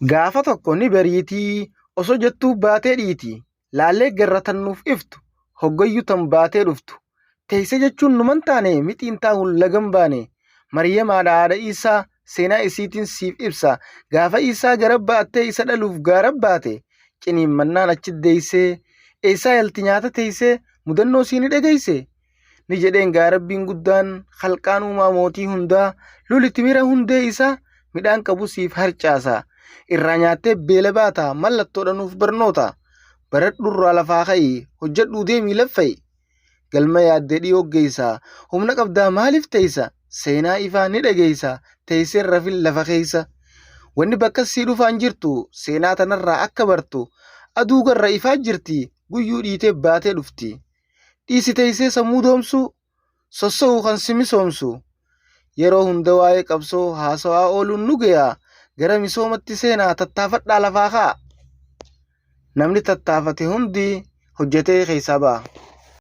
Gaafa tokko ni bariitii osoo jettuu baatee dhiiti. Laallee garratannuuf iftu hoggayyuu tan baatee dhuftu. Teessee jechuun numan taane mixiin taa'uun lagan baane. Maryamaadha haadha Iisaa seenaa isiitiin siif ibsa. Gaafa Iisaa gara baattee isa dhaluuf gaara baate. Ciniimmannaan achi deessee eessaa yalti nyaata teessee mudannoo sii ni dhageesse. Ni jedheen gaarabbiin guddaan halqaan uumaa mootii hundaa lolitti mira hundee isaa midhaan qabu siif harcaasa. Irraa nyaattee beela baata mallattoodhanuuf barnoota. Baradhurraa lafaa ka'ii hojjedhuu deemii laffa'i. Galma yaaddee dhiyoo geessa humna qabdaa maaliif teessa? Seenaa ifaa ni dhageessa teessee rafin lafa keessa. Wanni bakka sii dhufaan jirtu seenaa tanarraa akka bartu aduu garra ifaa jirti guyyuu dhiitee baatee dhufti. Dhiisi teessee sammuu doomsu sossa'uu kan si misoomsu. Yeroo hunda waa'ee qabsoo haasawaa ooluun nu ga'a. Gara misoomatti seenaa tattaafadhaa lafaa ka'a. Namni tattaafate hundi hojjetee keessaa ba'a.